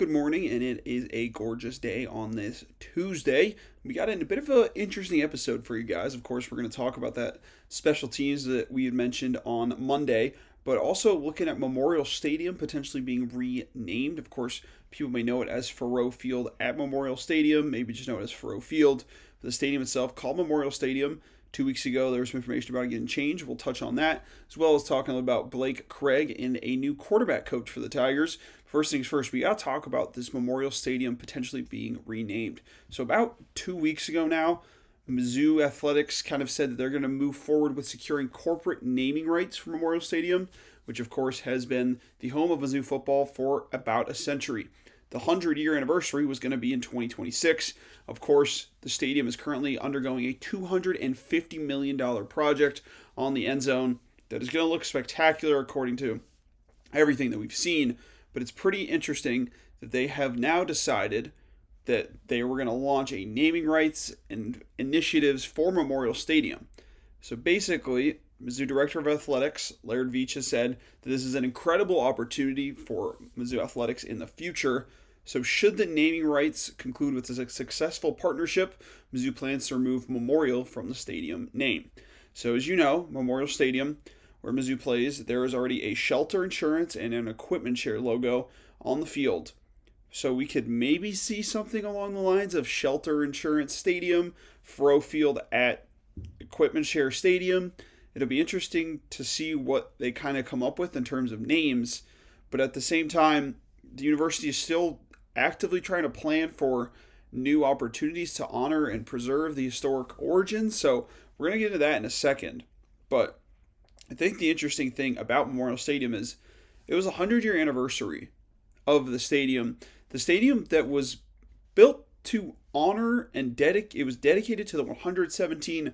Good morning, and it is a gorgeous day on this Tuesday. We got in a bit of an interesting episode for you guys. Of course, we're going to talk about that special teams that we had mentioned on Monday, but also looking at Memorial Stadium potentially being renamed. Of course, people may know it as Faurot Field at Memorial Stadium, maybe just know it as Faurot Field. But the stadium itself, called Memorial Stadium. 2 weeks ago, there was some information about it getting changed. We'll touch on that, as well as talking about Blake Craig and a new quarterback coach for the Tigers. First things first, we got to talk about this Memorial Stadium potentially being renamed. So about 2 weeks ago now, Mizzou Athletics kind of said that they're going to move forward with securing corporate naming rights for Memorial Stadium, which of course has been the home of Mizzou football for about a century. The 100-year anniversary was going to be in 2026. Of course, the stadium is currently undergoing a $250 million project on the end zone that is going to look spectacular according to everything that we've seen. But it's pretty interesting that they have now decided that they were going to launch a naming rights and initiatives for Memorial Stadium. So basically, Mizzou Director of Athletics, Laird Veach, has said that this is an incredible opportunity for Mizzou Athletics in the future. So should the naming rights conclude with a successful partnership, Mizzou plans to remove Memorial from the stadium name. So as you know, Memorial Stadium, where Mizzou plays, there is already a shelter insurance and an equipment share logo on the field. So we could maybe see something along the lines of Shelter Insurance Stadium, Faurot Field at Equipment Share Stadium. It'll be interesting to see what they kind of come up with in terms of names. But at the same time, the university is still actively trying to plan for new opportunities to honor and preserve the historic origins. So we're going to get into that in a second. But I think the interesting thing about Memorial Stadium is it was a 100-year anniversary of the stadium. The stadium that was built to honor and it was dedicated to the 117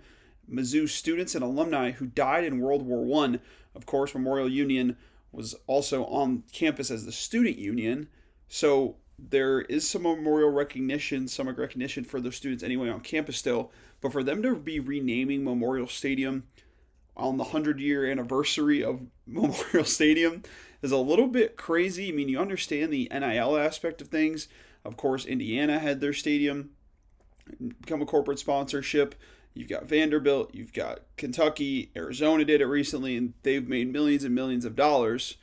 Mizzou students and alumni who died in World War I. Of course, Memorial Union was also on campus as the student union. So there is some memorial recognition, some recognition for those students anyway on campus still. But for them to be renaming Memorial Stadium on the 100-year anniversary of Memorial Stadium is a little bit crazy. I mean, you understand the NIL aspect of things. Of course, Indiana had their stadium become a corporate sponsorship. You've got Vanderbilt, you've got Kentucky, Arizona did it recently, and they've made millions and millions of dollars.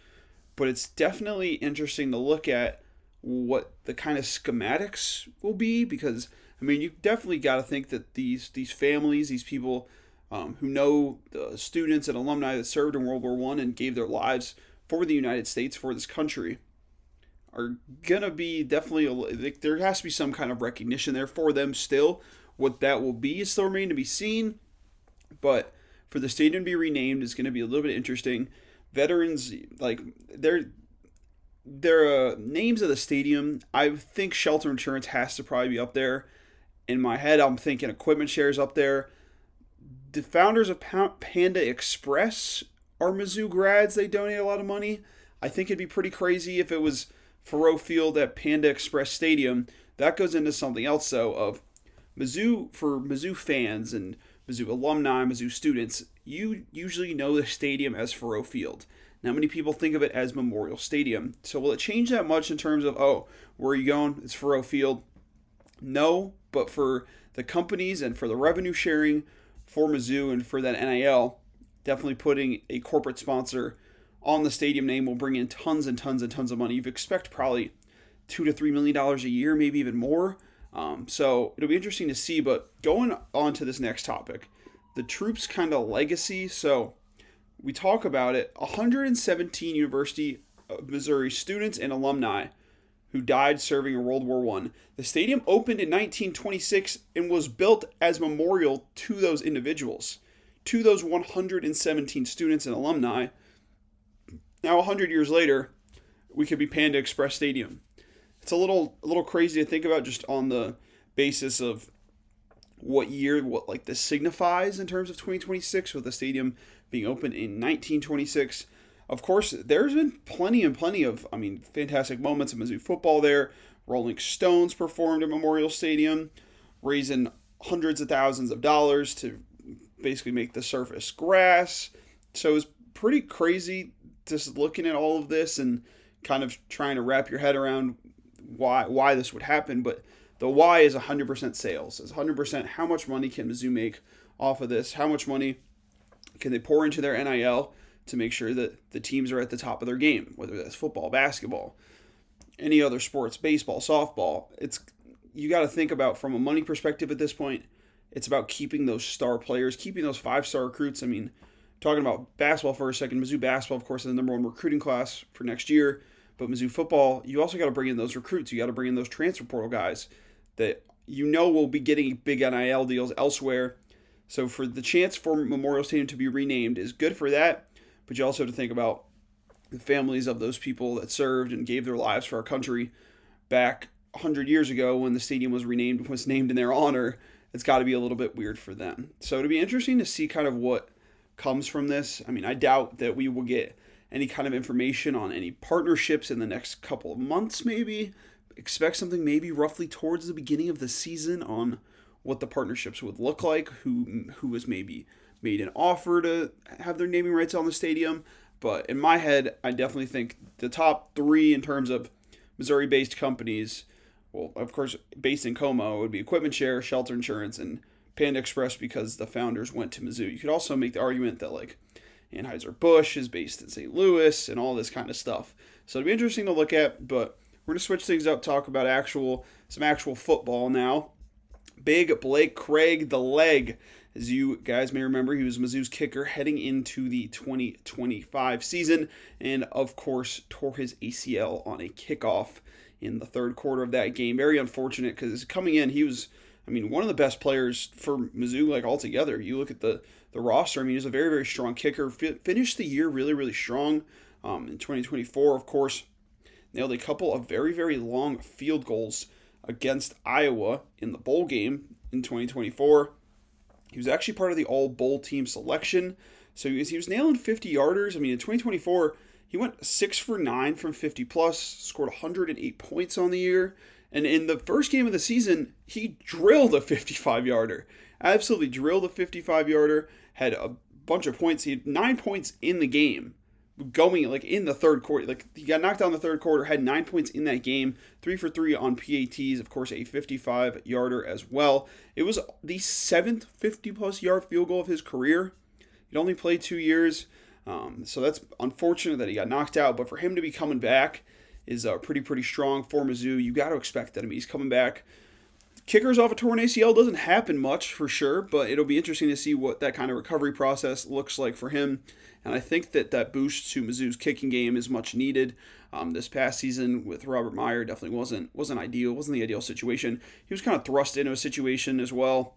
But it's definitely interesting to look at what the kind of schematics will be, because, I mean, you definitely got to think that these families, these people who know the students and alumni that served in World War I and gave their lives for the United States, for this country, are going to be definitely, there has to be some kind of recognition there for them still. What that will be is still remain to be seen, but for the stadium to be renamed is going to be a little bit interesting. Veterans, like, their names of the stadium, I think Shelter Insurance has to probably be up there. In my head, I'm thinking Equipment Shares up there. The founders of Panda Express are Mizzou grads. They donate a lot of money. I think it'd be pretty crazy if it was Faurot Field at Panda Express Stadium. That goes into something else, though, of Mizzou, for Mizzou fans and Mizzou alumni, Mizzou students, you usually know the stadium as Faurot Field. Now, many people think of it as Memorial Stadium. So will it change that much in terms of, oh, where are you going? It's Faurot Field. No, but for the companies and for the revenue sharing for Mizzou and for that NIL, definitely putting a corporate sponsor on the stadium name will bring in tons and tons and tons of money. You expect probably $2 to $3 million a year, maybe even more. So it'll be interesting to see. But going on to this next topic, the troops kind of legacy. So we talk about it. 117 University of Missouri students and alumni who died serving in World War I. The stadium opened in 1926 and was built as memorial to those individuals, to those 117 students and alumni. Now, 100 years later, we could be Panda Express Stadium. It's a little crazy to think about just on the basis of what this signifies in terms of 2026 with the stadium being opened in 1926. Of course, there's been plenty of, fantastic moments of Mizzou football there. Rolling Stones performed at Memorial Stadium, raising hundreds of thousands of dollars to basically make the surface grass. So it's pretty crazy just looking at all of this and kind of trying to wrap your head around why this would happen, but the why is 100% sales. It's 100% how much money can Mizzou make off of this? How much money can they pour into their NIL to make sure that the teams are at the top of their game, whether that's football, basketball, any other sports, baseball, softball. You got to think about from a money perspective at this point. It's about keeping those star players, keeping those 5-star recruits. I mean, talking about basketball for a second, Mizzou basketball, of course, is the number 1 recruiting class for next year. But Mizzou football, you also got to bring in those recruits. You got to bring in those transfer portal guys that will be getting big NIL deals elsewhere. So for the chance for Memorial Stadium to be renamed is good for that. But you also have to think about the families of those people that served and gave their lives for our country back 100 years ago when the stadium was named in their honor. It's got to be a little bit weird for them. So it'll be interesting to see kind of what comes from this. I mean, I doubt that we will get any kind of information on any partnerships in the next couple of months, maybe. Expect something maybe roughly towards the beginning of the season on what the partnerships would look like, who was maybe made an offer to have their naming rights on the stadium. But in my head, I definitely think the top 3 in terms of Missouri-based companies, well, of course, based in Como, would be Equipment Share, Shelter Insurance, and Panda Express because the founders went to Mizzou. You could also make the argument that, like, Anheuser-Busch is based in St. Louis and all this kind of stuff. So it'd be interesting to look at, but we're going to switch things up, talk about some actual football now. Big Blake Craig, the leg. As you guys may remember, he was Mizzou's kicker heading into the 2025 season and, of course, tore his ACL on a kickoff in the third quarter of that game. Very unfortunate because coming in, he was, one of the best players for Mizzou, like, altogether. You look at the roster, he's a very, very strong kicker. Finished the year really, really strong. In 2024, of course, nailed a couple of very, very long field goals against Iowa in the bowl game in 2024. He was actually part of the all-bowl team selection. So he was nailing 50-yarders. In 2024, he went 6 for 9 from 50-plus, scored 108 points on the year. And in the first game of the season, he drilled a 55-yarder. Absolutely drilled a 55-yarder, had a bunch of points. He had 9 points in the game, going in the third quarter. He got knocked out in the third quarter, had 9 points in that game, 3 for 3 on PATs, of course, a 55-yarder as well. It was the 7th 50-plus yard field goal of his career. He'd only played 2 years, so that's unfortunate that he got knocked out, but for him to be coming back is pretty strong for Mizzou. You got to expect that. He's coming back. Kickers off a torn ACL doesn't happen much for sure, but it'll be interesting to see what that kind of recovery process looks like for him. And I think that boost to Mizzou's kicking game is much needed. This past season with Robert Meyer definitely wasn't ideal. Wasn't the ideal situation. He was kind of thrust into a situation as well.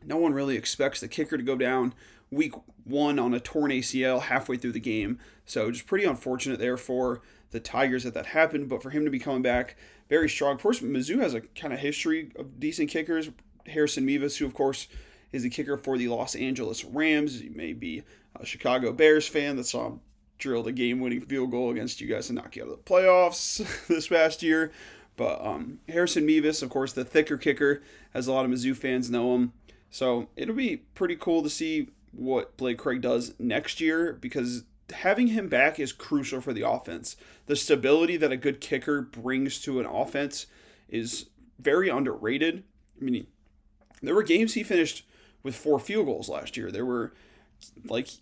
No one really expects the kicker to go down week 1 on a torn ACL halfway through the game. So just pretty unfortunate there for the Tigers that happened. But for him to be coming back very strong. Of course, Mizzou has a kind of history of decent kickers. Harrison Mevis, who of course is the kicker for the Los Angeles Rams. You may be a Chicago Bears fan that saw him drill the game-winning field goal against you guys to knock you out of the playoffs this past year. But Harrison Mevis, of course, the thicker kicker, as a lot of Mizzou fans know him. So it'll be pretty cool to see what Blake Craig does next year because having him back is crucial for the offense. The stability that a good kicker brings to an offense is very underrated. There were games he finished with 4 field goals last year. There were,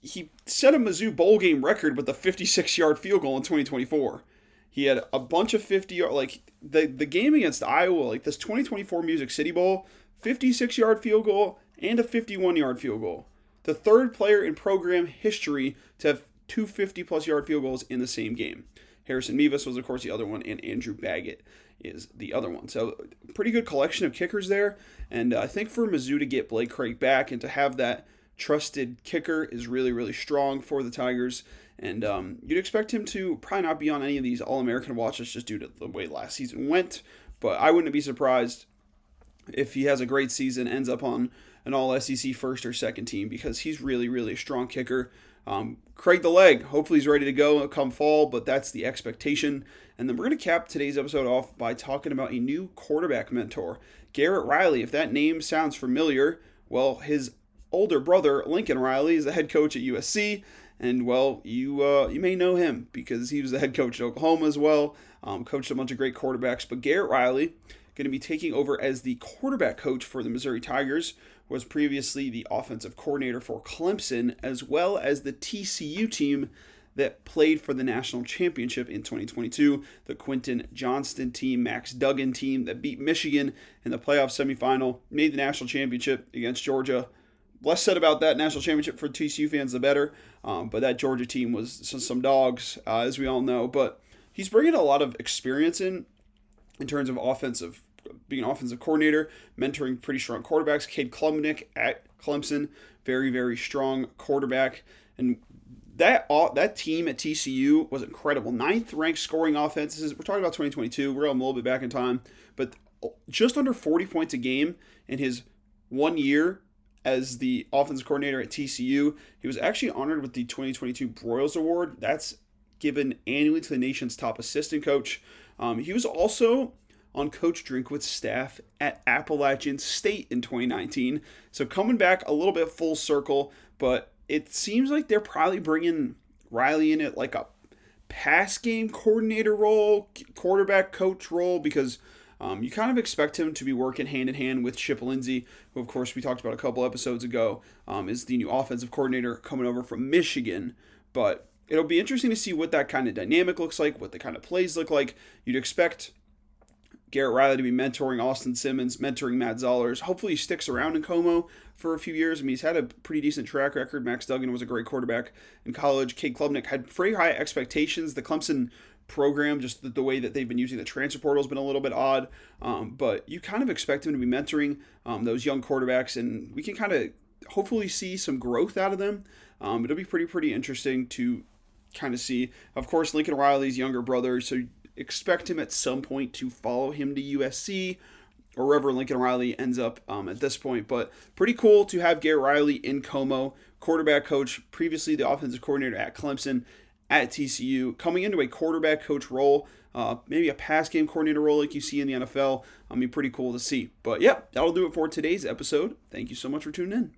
he set a Mizzou bowl game record with a 56-yard field goal in 2024. He had a bunch of 50-yard, the game against Iowa, this 2024 Music City Bowl, 56-yard field goal and a 51-yard field goal. The third player in program history to have 2 50-plus yard field goals in the same game. Harrison Mevis was, of course, the other one, and Andrew Baggett is the other one. So pretty good collection of kickers there. And I think for Mizzou to get Blake Craig back and to have that trusted kicker is really, really strong for the Tigers. And you'd expect him to probably not be on any of these All-American watches just due to the way last season went. But I wouldn't be surprised if he has a great season, ends up on an All-SEC first or second team because he's really, really a strong kicker. Craig the Leg, hopefully he's ready to go come fall, but that's the expectation. And then we're going to cap today's episode off by talking about a new quarterback mentor, Garrett Riley. If that name sounds familiar, well, his older brother, Lincoln Riley, is the head coach at USC. And, well, you may know him because he was the head coach at Oklahoma as well. coached a bunch of great quarterbacks. But Garrett Riley, going to be taking over as the quarterback coach for the Missouri Tigers, was previously the offensive coordinator for Clemson, as well as the TCU team that played for the national championship in 2022, the Quentin Johnston team, Max Duggan team that beat Michigan in the playoff semifinal, made the national championship against Georgia. Less said about that national championship for TCU fans, the better. But that Georgia team was some dogs, as we all know. But he's bringing a lot of experience in terms of being an offensive coordinator, mentoring pretty strong quarterbacks. Cade Klubnik at Clemson, very, very strong quarterback. And that team at TCU was incredible. 9th ranked scoring offenses. We're talking about 2022. We're a little bit back in time. But just under 40 points a game in his 1 year as the offensive coordinator at TCU. He was actually honored with the 2022 Broyles Award. That's given annually to the nation's top assistant coach. He was also on Coach Drinkwitz' staff at Appalachian State in 2019. So coming back a little bit full circle, but it seems like they're probably bringing Riley in at like a pass game coordinator role, quarterback coach role, because you kind of expect him to be working hand in hand with Chip Lindsey, who of course we talked about a couple episodes ago, is the new offensive coordinator coming over from Michigan. But it'll be interesting to see what that kind of dynamic looks like, what the kind of plays look like. You'd expect Garrett Riley to be mentoring Austin Simmons, mentoring Matt Zollers. Hopefully he sticks around in Como for a few years. I mean, he's had a pretty decent track record. Max Duggan was a great quarterback in college. Cade Klubnik had pretty high expectations. The Clemson program, just the way that they've been using the transfer portal has been a little bit odd. But you kind of expect him to be mentoring those young quarterbacks, and we can kind of hopefully see some growth out of them. It'll be pretty interesting to kind of see. Of course, Lincoln Riley's younger brother, so expect him at some point to follow him to USC or wherever Lincoln Riley ends up at this point. But pretty cool to have Garrett Riley in Como, quarterback coach, previously the offensive coordinator at Clemson, at TCU, coming into a quarterback coach role, maybe a pass game coordinator role like you see in the NFL. I mean, pretty cool to see. But yeah, that'll do it for today's episode. Thank you so much for tuning in.